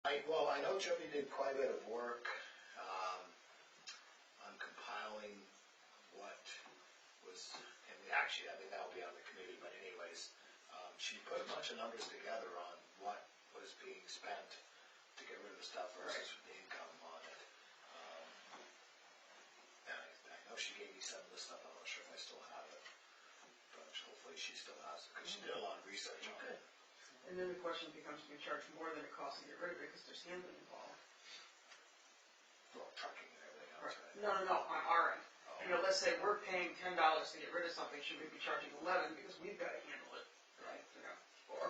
I know Jody did quite a bit of work on compiling what was, and that'll be on the committee, but anyways, she put a bunch of numbers together on what was being spent to get rid of the stuff versus the income on it. And I know she gave me some of the stuff, I'm not sure if I still have it, but hopefully she still has it, because she did a lot of research on it. And then the question becomes, do we charge more than it costs to get rid of it because there's handling involved? Well, trucking and everything else, right? No, on our end. You know, let's say we're paying $10 to get rid of something, should we be charging $11 because we've got to handle it, right? You know,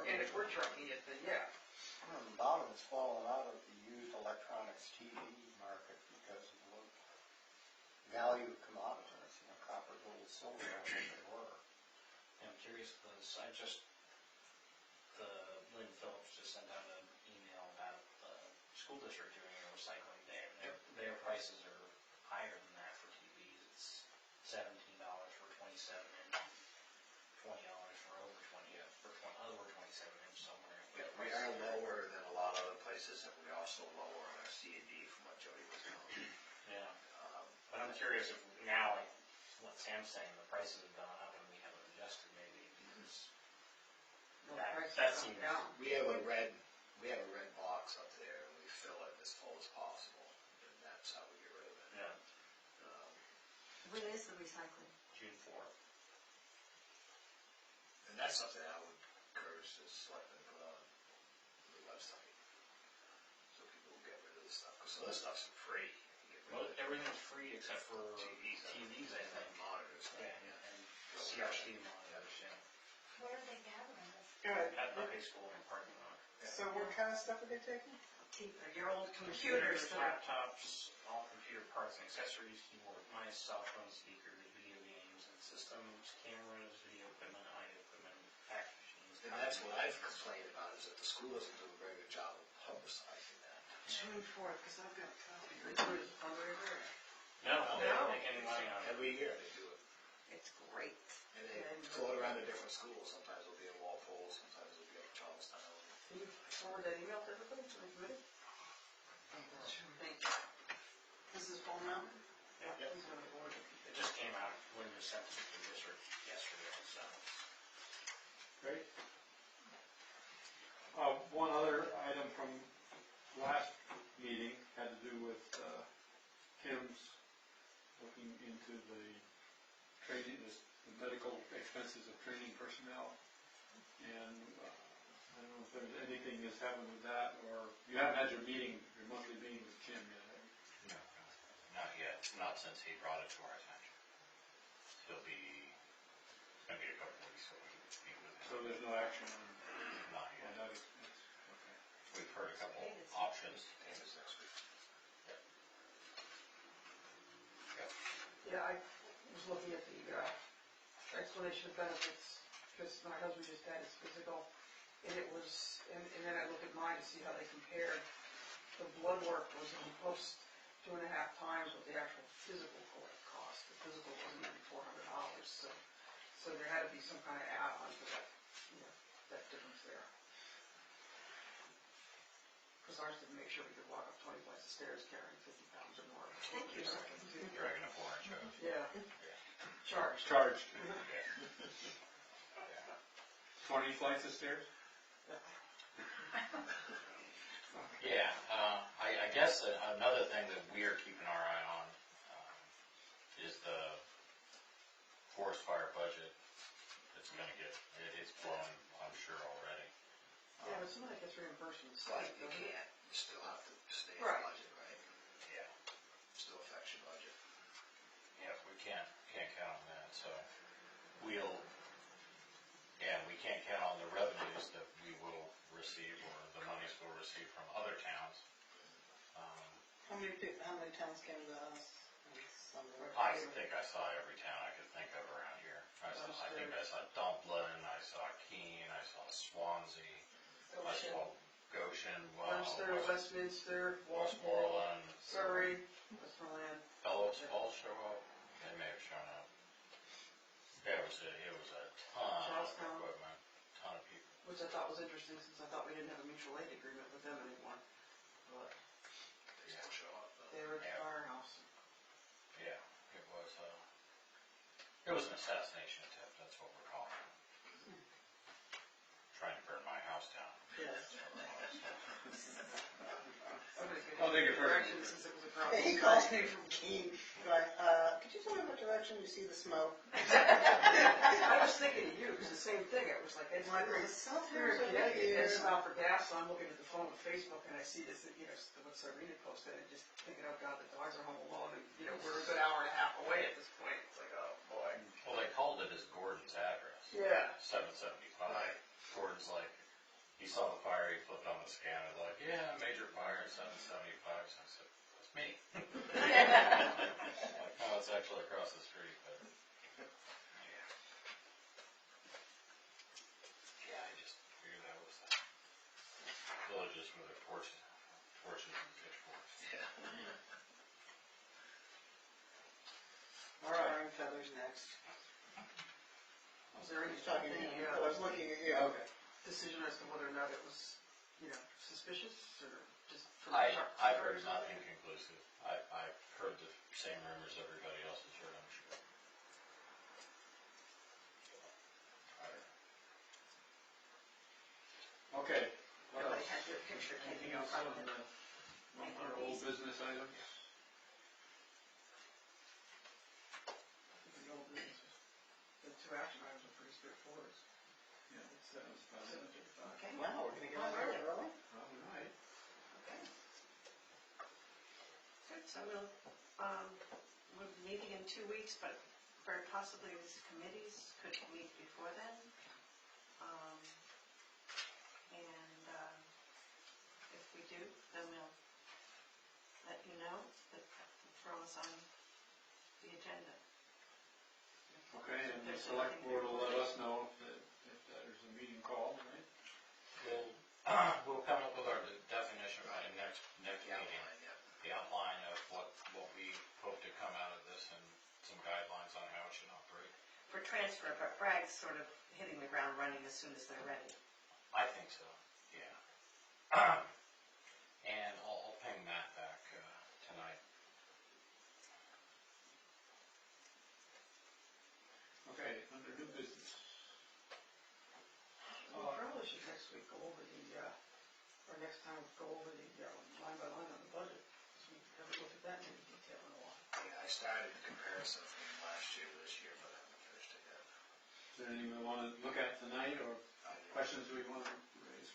and if we're trucking it, then yeah. Well, the bottom has fallen out of the used electronics TV market because of the value of commodities, copper, gold, silver, what they were. Yeah, I'm curious because the Lynn Phillips just sent out an email about the school district doing a recycling day, and their prices are higher than that for TVs. It's $17 for 27 inch, $20 for over 20, over 27 inch somewhere. Yeah, we are lower than a lot of other places, and we also lower on our C&D from what Jody was telling me. Yeah, but I'm curious if now, like what Sam's saying, the prices have gone up and we haven't adjusted maybe because that seems down. We have a red box up there, and we fill it as full as possible, and that's how we get rid of it. Yeah. When is the recycling? June 4th. And that's something I would encourage the selectmen to put on the website, so people will get rid of the stuff, because some of the stuff's free. Well, everything's free except for TVs, I think. Monitors. Yeah, and CRT monitors, yeah. Where are they gathering this? At the high school in the parking lot. So what kind of stuff are they taking? Your old computers. Laptops, all computer parts and accessories, keyboard, mice, cell phones, speakers, video games and systems, cameras, video equipment, audio equipment, fax machines. And that's what I've complained about, is that the school doesn't do a very good job of publicizing that. June 4th, because I've got a copy. They do it as a fundraiser. No, they don't make any money on it. Every year they do it. It's great. And they float around to different schools. Sometimes it'll be in Walpole, sometimes it'll be up in Charlestown. Can you forward that email to everybody, to the committee? Thank you. This is full now? Yeah. He's going to forward it. It just came out when you sent it to the district yesterday, so. Great. One other item from last meeting had to do with Kim's looking into the training, the medical expenses of training personnel. And I don't know if there's anything that's happened with that, or you haven't had your monthly meeting with Kim yet, have you? No, not yet. Not since he brought it to our attention. It's going to be a couple of weeks so we can meet with him. So there's no action on Not yet. that? Okay. We've heard a couple options. This next week. Yeah, I was looking at the explanation of benefits, because my husband just had his physical, and it was, and then I looked at mine to see how they compared. The blood work was almost 2.5 times what the actual physical cost. The physical wasn't even $400, so there had to be some kind of add-on for that, that difference there. Because ours didn't make sure we could walk up 20 flights of stairs carrying 50 pounds or more. Thank you. Dragging a 4-inch hose. Yeah. Charged. 20 flights of stairs? Yeah, I guess another thing that we are keeping our eye on is the forest fire budget. It's going to it's blown, I'm sure, already. Yeah, but some of that gets reimbursed from the But state, you doesn't it? can't, you still have to stay in the Right. budget, right? Yeah. Still affects your budget. Yeah, we can't count on that. So we can't count on the revenues that we will receive or the monies we'll receive from other towns. How many towns came to us? I think I saw every town I could think of around here. I think I saw Dumplin, I saw Keene, I saw Swansea, I saw Goshen, Webster, Westminster, Westmoreland, Surrey, Westmoreland. Fellows all show up. They may have shown up. Yeah, it was a ton Charlestown. of equipment, ton of people. Which I thought was interesting, since I thought we didn't have a mutual aid agreement with them anymore. It was an assassination attempt, that's what we're calling it. Trying to burn my house down. Yes. Somebody's I'll gonna take it take first. directions since it was a problem. He calls me from Keene, going, could you tell me what direction you see the smoke? I was thinking of you, it was the same thing, it was like, it's I'm like, like, sometimes we're over connected, here. and stop for gas, so I'm looking at the phone on Facebook, and I see this, you know, what Serena posted, and just thinking, oh god, the dogs are home alone, and, you know, we're a good hour and a half away at this point, it's like, oh boy. Well, they called it as Gordon's address. Yeah. 775. Right. Gordon's like, he saw the fire, he flipped on the scanner, like, yeah, major fire at 775. So I said, that's me. Like, no, it's actually across the street, but. Yeah, I just figured that was villages with their torches and pitchforks. Yeah. All right, feathers next. Was there He's talking to anything, you, I was looking at you. Okay. decision as to whether or not it was, you know, suspicious, or just from I've heard Charter's nothing side? conclusive. I've heard the same rumors everybody else has heard, I'm sure. I don't know. Okay. What Everybody else? has their picture taken Anything out else front on of it. our old business items? The old business, the two action items are pretty straightforward. Yeah, that was about it. 7:55. Okay. Wow, we're gonna get Oh, out of here really? early? All right. Okay. Good, so we'll be meeting in 2 weeks, but very possibly these committees could meet before then. And if we do, then we'll let you know, but throw us on the agenda. Okay, and the There's select anything board will let before. us know if there's a meeting called, right? We'll come up with our definition by next The meeting. outline, yeah. The outline of what we hope to come out of this and some guidelines on how it should operate. For transfer, but Bragg's sort of hitting the ground running as soon as they're ready. I think so, yeah. And I'll ping Matt back tonight. Okay, under new business. We probably should next week go over the, or next time go over the line by line on the budget, so we haven't looked at that in any detail in a while. Yeah, I started the comparison from last year to this year, but I haven't finished it yet. Is there anything we want to look at tonight, or questions we want to raise?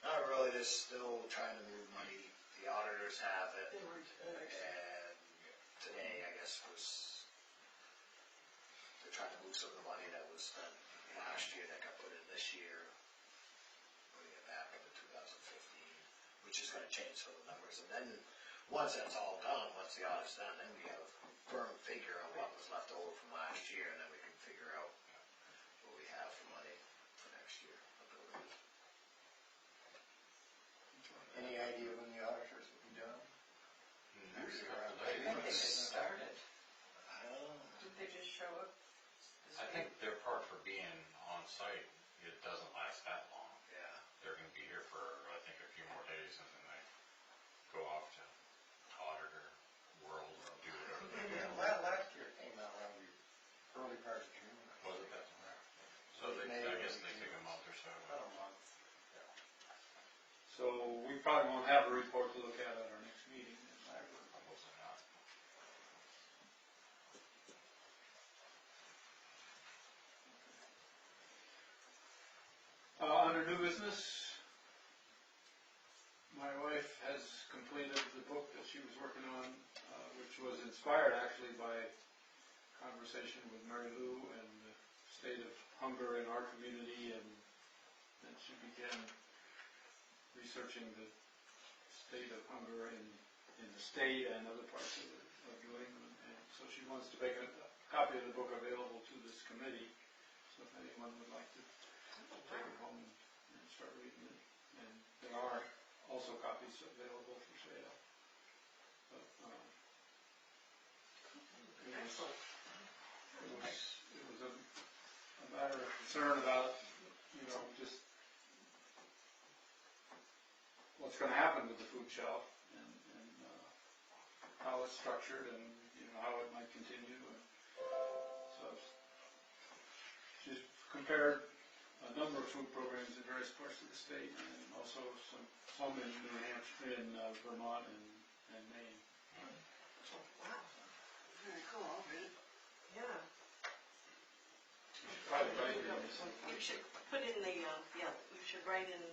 Not really, just still trying to move money. The auditors have it, They were, and today, I guess, they're trying to move some of the money that was spent last year that got put in this year, putting it back into 2015, which is gonna change some of the numbers. And then, once that's all done, once the audit's done, then we have a firm figure on what was left over from last year, and then we can figure out what we have for money for next year. Any idea when the auditors will be done? Next couple I think they days. just started. I don't know. Didn't they just show up? I think their part for being on site, it doesn't last that long. Yeah. They're gonna be here for, I think, a few more days, and then they go off to auditor world or do whatever they do. Well, last year came out around the early part of June. Was it that? So I guess they take a month or so. About a month. So we probably won't have a report to look at our next meeting. Hopefully not. Under new business, my wife has completed the book that she was working on, which was inspired actually by conversation with Mary Lou and the state of hunger in our community, and then she began researching the state of hunger in the state and other parts of New England, and so she wants to make a copy of the book available to this committee, so if anyone would like to take it home and start reading it. And there are also copies available for sale. But, Excellent. it was a matter of concern about, just what's going to happen with the food shelf and how it's structured and, how it might continue. And so I was compared a number of food programs in various parts of the state, and also some in New Hampshire, in Vermont and Maine. Oh, wow, Very cool. yeah. Probably right in You should put in the, yeah, you should write in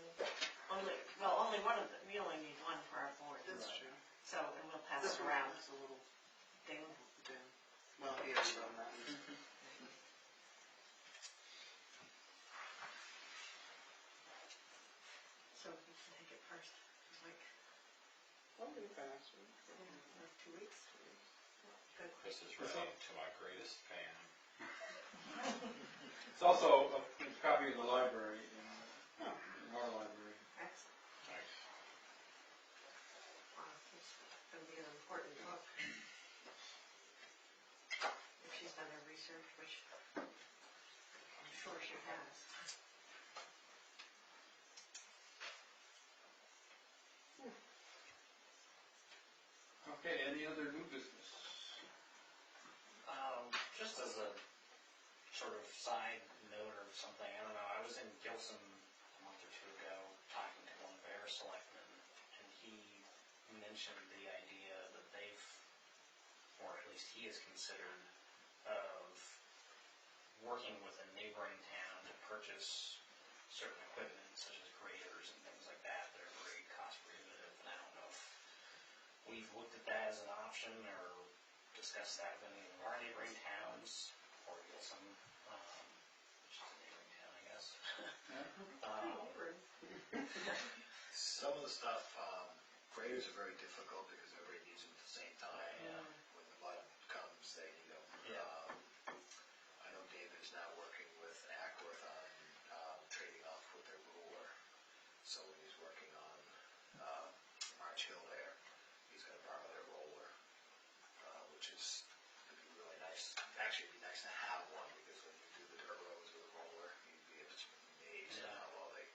only one of them, we only need one for our board. That's true. So, and we'll pass This it one around. has a little Ding. thing. Well, he hasn't done that. So you can take it first, like, Oh, you're fast. like 2 weeks. Good. This is writing to my greatest fan. It's also a copy in the library, in our library. Excellent. Thanks. Wow, it's going to be an important book. If she's done her research, which I'm sure she has. Okay, any other new business? Just as a sort of side note or something, I don't know, I was in Gilson a month or two ago talking to one of their selectmen, and he mentioned the idea that they've, or at least he has considered, of working with a neighboring town to purchase certain equipment, such as graders and things like that, that are very cost prohibitive, and I don't know if we've looked at that as an option or discussed that with any of our neighboring towns, or Gilson, which is a neighboring town, I guess. Some of the stuff, graders are very difficult because everybody needs them at the same time. Yeah. When the mud comes, they need them. Yeah. I know David is now working with Ackworth on trading off with their ruler. So when he's working on March Hill there, he's going to borrow their roller, which is would be really nice. Actually, it'd be nice to have one because when you do the dirt roads with a roller, you'd be amazed at how well they.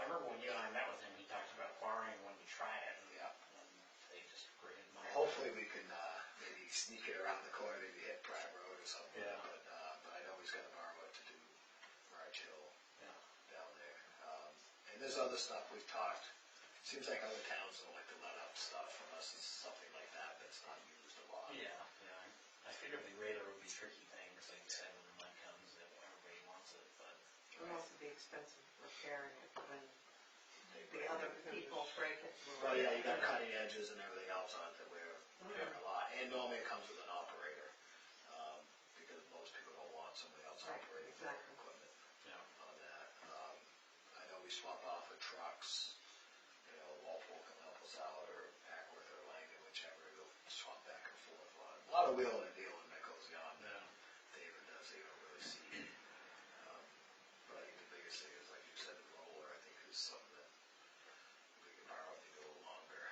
I remember when you and I met with him, he talked about borrowing one to try it, Yeah. and they just graded mine. Hopefully we can maybe sneak it around the corner, maybe hit Pratt Road or something. Yeah. But I know he's going to borrow it to do March Hill Yeah. down there. And there's other stuff we've talked. Seems like other towns don't like to let up stuff unless it's something like that that's not used a lot. Yeah, yeah. I figured the grader would be a tricky thing, because like you said, when the mud comes, everybody wants it, but. It would also be expensive repairing it when the other people break it. Well, yeah, you got cutting edges and everything else on it that wear a lot. And normally it comes with an operator, because most people don't want somebody else Right, operating their exactly. equipment Yeah. on that. I know we swap off with trucks, Walpole can help us out, or Ackworth or Langen, whichever, go swap back and forth. A lot of wheeling and dealing that goes on that David does, they don't really see. But I think the biggest thing is, like you said, the roller, I think is something that we can borrow maybe a little longer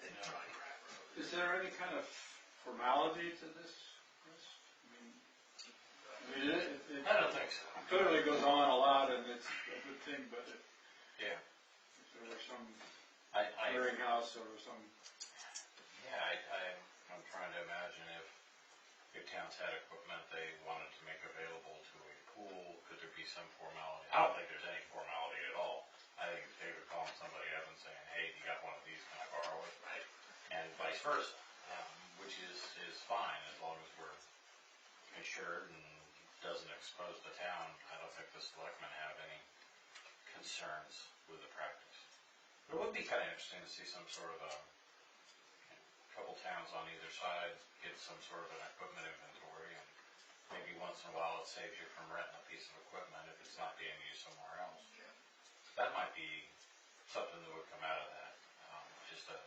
and try Pratt Road. Is there any kind of formality to this, Chris? I don't think so. It clearly goes on a lot, and it's a good thing, but if Yeah. there were some I clearinghouse or some, I'm trying to imagine if big towns had equipment they wanted to make available to a pool, could there be some formality? I don't think there's any formality at all. I think if David calling somebody up and saying, hey, you got one of these, can I borrow it? Right. And vice versa, which is fine as long as we're insured and doesn't expose the town. I don't think the selectmen have any concerns with the practice. It would be kind of interesting to see some sort of a couple towns on either side get some sort of an equipment inventory, and maybe once in a while it saves you from renting a piece of equipment if it's not being used somewhere else. Yeah. That might be something that would come out of that, just a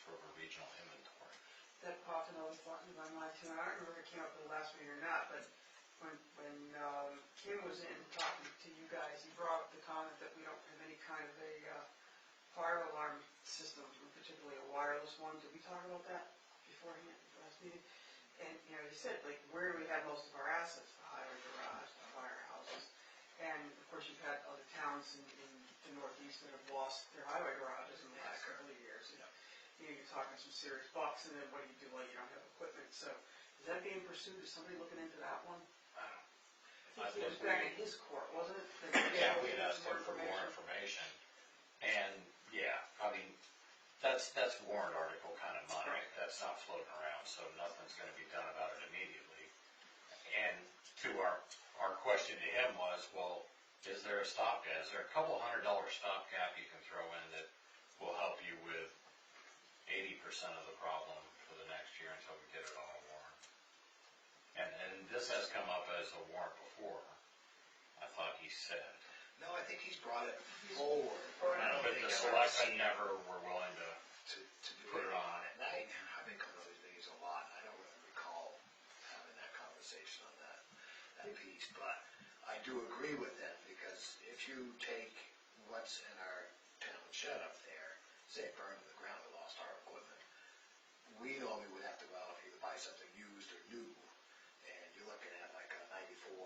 sort of a regional inventory. That popped another thought in my mind too, and I don't remember if it came up at the last meeting or not, but when Kim was in talking to you guys, he brought up the comment that we don't have any kind of a fire alarm system, particularly a wireless one. Did we talk about that beforehand, last meeting? And, he said, like, where do we have most of our assets? The highway garage, the firehouses. And, of course, you've had other towns in the Northeast that have lost their highway garages in the last couple of years. And, you're talking some serious bucks, and then what do you do when you don't have equipment? So, is that being pursued? Is somebody looking into that one? I I It think was back in his court, wasn't it? yeah, we had asked him for more information. And, yeah, I mean, that's warrant article kind of money. Right. That's not floating around, so nothing's gonna be done about it immediately. And to our question to him was, well, is there a stopgap? Is there a $200 stopgap you can throw in that will help you with 80% of the problem for the next year until we get it on a warrant? And this has come up as a warrant before, I thought he said. No, I think he's brought it forward, but I don't But think the ever selectmen never were willing to to do put it on. it. And I've been coming to those meetings a lot, I don't really recall having that conversation on that piece, but I do agree with them, because if you take what's in our town shed up there, say it burned to the ground, we lost our equipment, we normally would have to go out and either buy something used or new, and you're looking at like a '94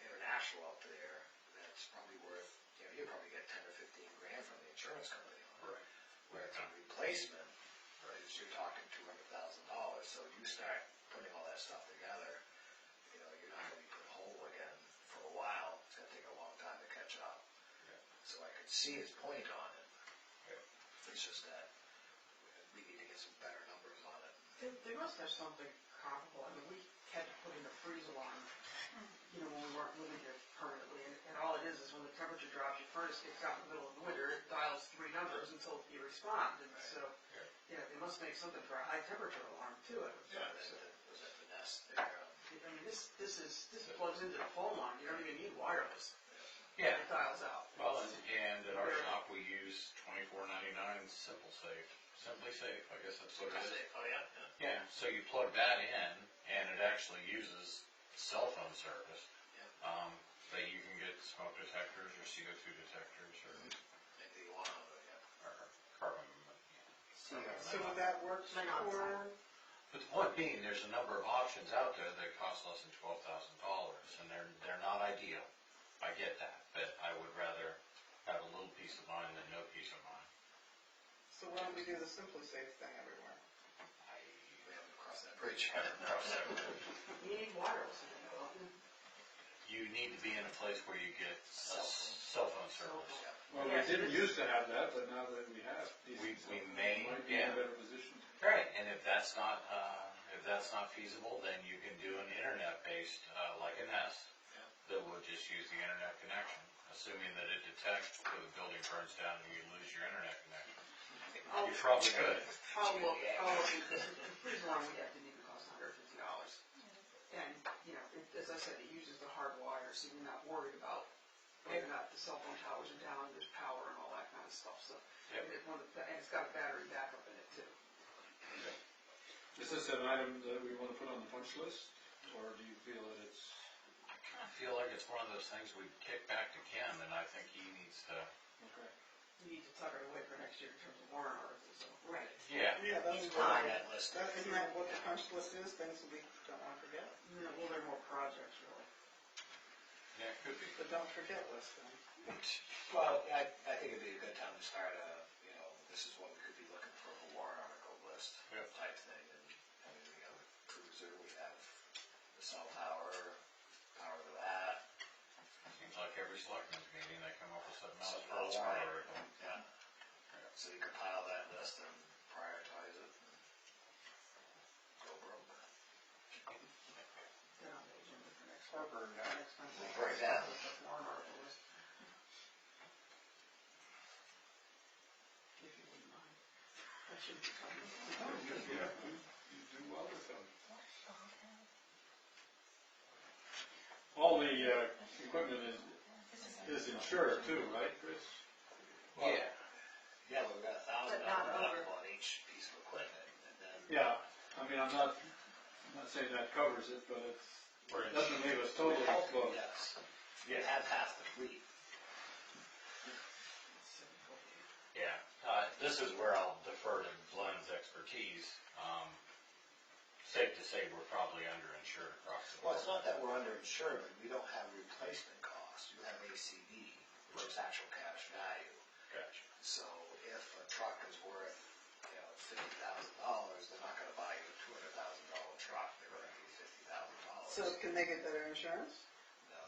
International up there, that's probably worth, you'll probably get 10 or 15 grand from the insurance company on it. Right. Where it's a replacement, you're talking $200,000, so you start putting all that stuff together, you're not gonna be put whole again for a while, it's gonna take a long time to catch up. Yeah. So I could see his point on it. Yeah. It's just that we need to get some better numbers on it. They must have something comparable. I mean, we had to put in a freeze alarm, when we weren't living here permanently. And all it is when the temperature drops, your furnace gets out in the middle of the winter, it dials 3 numbers until you respond. And so, they must make something for a high temperature alarm too. Yeah, was that the nest there? I mean, this plugs into the phone line. You don't even need wireless. Yeah. It dials out. Well, and at our shop, we use $24.99 Simply Safe, I guess that's what it is. Oh, yeah? Yeah, so you plug that in, and it actually uses cell phone service. Yeah. But you can get smoke detectors or CO2 detectors or Anything you want on it, yeah. carbon. So would that work But not for, But the point being, there's a number of options out there that cost less than $12,000, and they're not ideal. I get that, but I would rather have a little peace of mind than no peace of mind. so why don't we do the Simply Safe thing everywhere? We haven't crossed that bridge. You need wireless in it, don't you? You need to be in a place where you get cell phone service. Well, we didn't used to have that, but now that we have, We may, might be in yeah. a better position. Right, and if that's not feasible, then you can do an internet-based, like a Nest, that will just use the internet connection, assuming that it detects before the building burns down and you lose your internet connection. You probably could. I'll look, the freeze alarm we have didn't even cost $150. And, as I said, it uses the hard wire, so you're not worried about whether or not the cell phone towers are down, there's power and all that kind of stuff, so. Yep. And it's got a battery backup in it too. Is this an item that we want to put on the punch list, or do you feel that it's? I feel like it's one of those things we kick back to Kim, and I think he needs to. Okay. You need to tuck it away for next year in terms of warrant articles, so. Right. Yeah. Yeah, He's that's put on why, that list. isn't that what the punch list is, things that we don't want to forget? Well, there are more projects, really. Yeah, it could be. The don't forget list then. Well, I think it'd be a good time to start this is what we could be looking for a warrant article list type thing. And we have a cruiser, we have the cell tower, power to that. Seems like every selectmen's meeting, they come up with something else Something for a else, warrant right? article. Yeah. So you compile that list and prioritize it and go broke. Get on the agenda for next Or burn down. next time. Burn down. Warrant article list. If you wouldn't mind. That should be fun. Yeah, you do well with them. All the equipment is insured too, right, Chris? Yeah. Yeah, but we got $1,000 But not over. on each piece of equipment and then. Yeah, I mean, I'm not saying that covers it, but it doesn't leave us totally closed. Yes. You have half the fleet. Yeah, this is where I'll defer to Glenn's expertise. Safe to say we're probably underinsured across the Well, board. it's not that we're underinsured, but we don't have replacement costs. You have ACV, which is actual cash value. Gotcha. So if a truck is worth, $50,000, they're not gonna buy you a $200,000 truck. They're gonna give you $50,000. So can they get better insurance? No.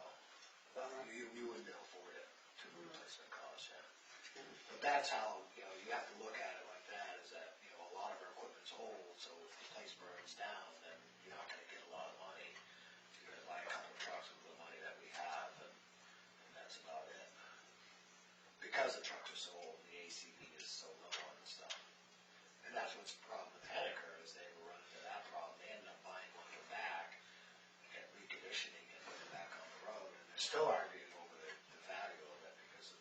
you wouldn't be able to afford it to the replacement cost, yeah. But that's how, you have to look at it like that, is that, a lot of our equipment's old, so if the place burns down, then you're not gonna get a lot of money. You're gonna buy a couple of trucks with the money that we have, and that's about it. Because the trucks are so old, the ACV is so low on the stuff. And that's what's the problem with Henniker, is they were running into that problem. They ended up buying one of them back and reconditioning and putting it back on the road. And they're still arguing over the value of it because of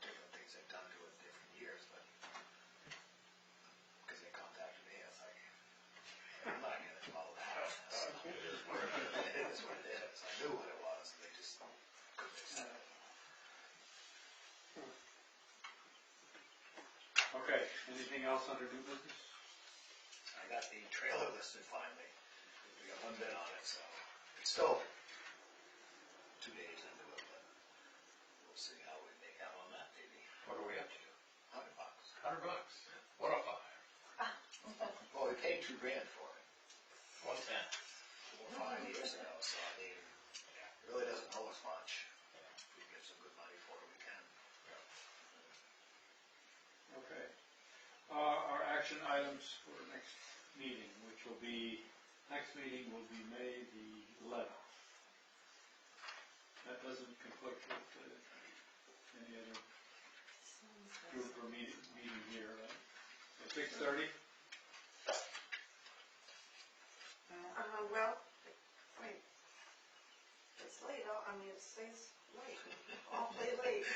different things they've done to it in different years. But because they contacted me, I was like, I'm not going to follow that. So, it is what it is. I knew what it was. They just couldn't accept it. Okay, anything else under new business? I got the trailer listed finally. We got one bid on it, so it's still 2 days into it, but we'll see how we make out on that, maybe. What are we up to? $100. $100. What a five. Well, we paid $2,000 for it 110. 5 years ago, so I mean, it really doesn't owe us much. If we get some good money for it, we can. Okay. Our action items for next meeting, which will be, next meeting will be May the 11th. That doesn't conflict with any other group or meeting here, right? So 6:30? Well, wait, it's late, it stays late, awfully late.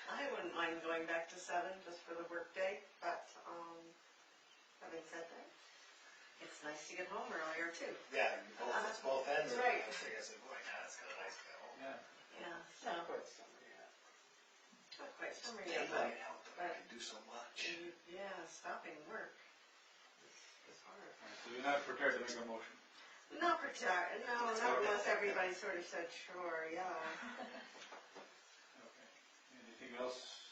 I wouldn't mind going back to 7 just for the workday, but, having said that, it's nice to get home earlier too. Yeah, it's both ends. Right. I said, boy, now it's kind of nice to get home. Yeah. Yeah, so, Not quite summer yet. not quite summer Yeah, yet, but but, I can do so much. yeah, stopping work is hard. All right, so you're not prepared to make a motion? Not not unless everybody sort of said, sure, yeah. Okay. Anything else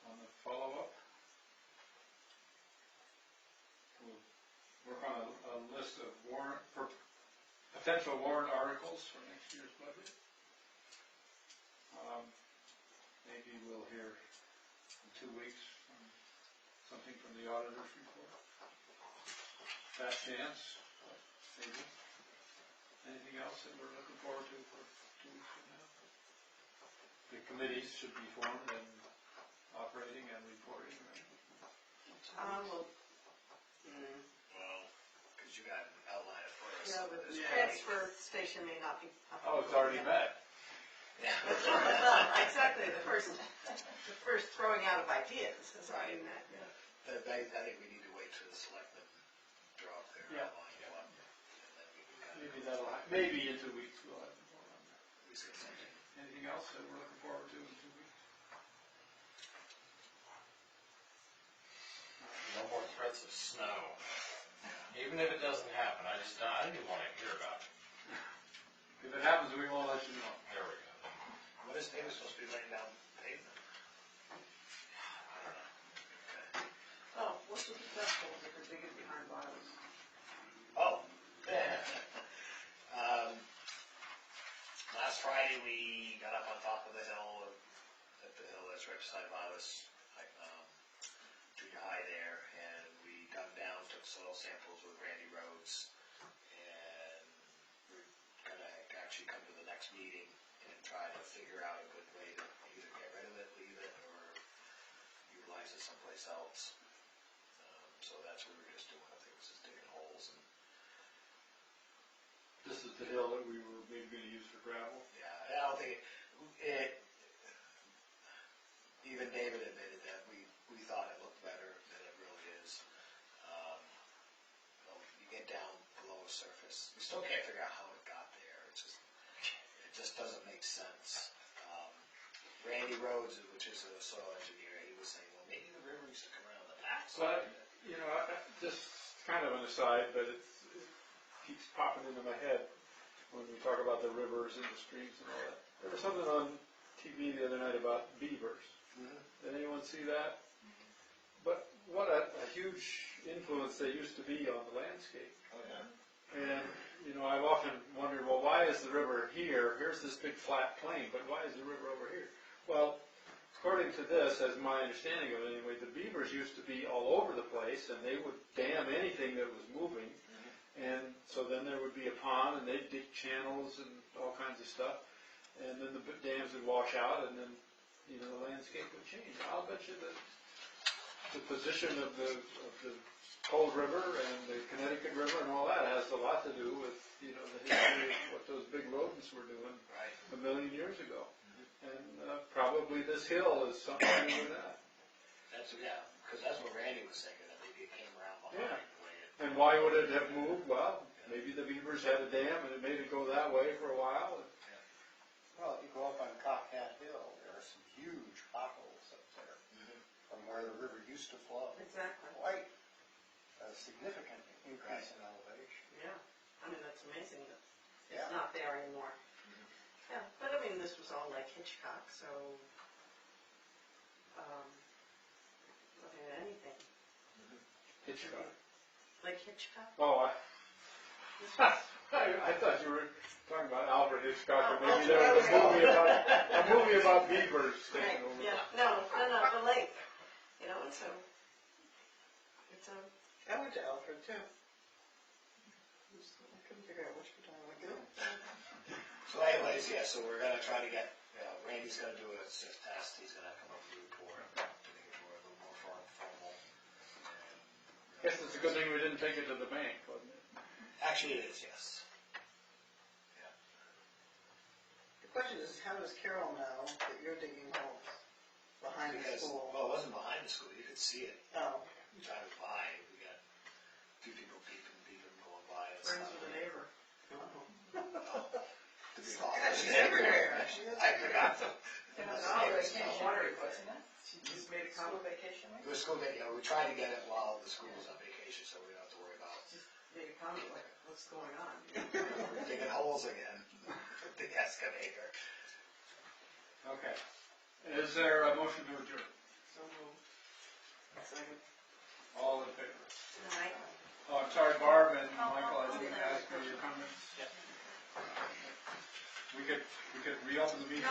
on the follow-up? We'll work on a list of potential warrant articles for next year's budget. Maybe we'll hear in 2 weeks something from the auditor's report. Fat chance, maybe. Anything else that we're looking forward to for 2 weeks from now? The committees should be formed and operating and reporting, right? Well, Well, because you got to outline it first. yeah, the This transfer station may not be. Oh, it's already met. Yeah. Well, exactly, the first throwing out of ideas is what we meant, yeah. I think we need to wait till the selectmen draw up their Yeah. outline, and then we can kind of Maybe in 2 weeks we'll have more on that. at least get something. Anything else that we're looking forward to in 2 weeks? No more threats of snow. Even if it doesn't happen, I didn't even want to hear about it. If it happens, we won't let you know. There we go. What is David supposed to be laying down pavement? I don't know. Okay. Oh, what's the festival that they're digging behind Biles? Oh. Last Friday, we got up on top of the hill, at the hill that's right beside Biles, junior high there, and we dug down, took soil samples with Randy Rhodes, and we're gonna actually come to the next meeting and try to figure out a good way to either get rid of it, leave it, or utilize it someplace else. So that's what we were just doing. I think it was just digging holes and. This is the hill that we were maybe going to use for gravel. Yeah, I don't think it. Even David admitted that we thought it looked better than it really is. You get down below the surface, we still can't figure out how it got there. It just doesn't make sense. Randy Rhodes, which is a soil engineer, he was saying, well, maybe the river used to come around the backside. But, just kind of an aside, but it keeps popping into my head when we talk about the rivers and the streams and all that. There was something on TV the other night about beavers. Mm-hmm. Did anyone see that? But what a huge influence they used to be on the landscape. Oh, yeah. And, you know, I've often wondered, well, why is the river here? Here's this big flat plain, but why is the river over here? Well, according to this, as my understanding of it anyway, the beavers used to be all over the place, and they would dam anything that was moving. And so then there would be a pond, and they'd dig channels and all kinds of stuff. And then the dams would wash out, and then, you know, the landscape would change. I'll bet you that the position of the Cold River and the Connecticut River and all that has a lot to do with, you know, the history of what those big rodents were doing a million years ago. And probably this hill is something to do with that. That's, yeah, because that's what Randy was thinking, that maybe it came around behind. Yeah. The way it, And why would it have moved? Well, maybe the beavers had a dam and it made it go that way for a while. Well, if you go up on Cockhat Hill, there are some huge potholes up there from where the river used to flow. Exactly. Quite a significant increase in elevation. Yeah, I mean, that's amazing that Yeah. it's not there anymore. Yeah, but I mean, this was all Lake Hitchcock, so, I mean, anything. Hitchcock. Lake Hitchcock? Oh, This was, I thought you were talking about Alfred Hitchcock, or Oh, maybe there was a movie about beavers right, taking over. yeah, no, the lake, you know, it's a, I went to Alfred too. I couldn't figure out which one I went to. so anyways, yeah, so we're gonna try to get, Randy's gonna do a SIF test, he's gonna come up with a report, to make it more, a little more formal. And, Guess it's a good thing we didn't take it to the bank, wasn't it? actually, it is, yes. The question is, how does Carol know that you're digging holes behind the Because, school? well, it wasn't behind the school, you could see it. Oh, You drive by, we got two people peeping going by and Friends stuff. with a neighbor. To be honest, she's everywhere. I forgot to. She just made a comment. It was school day, we tried to get it while the school was on vacation, so we don't have to worry about Just made a comment like, what's going on? digging holes again, with the excavator. Okay. Is there a motion to adjourn? So moved. All in favor? right. Oh, I'm sorry, Barb and Michael, I didn't ask for your comments. We could reopen the meeting.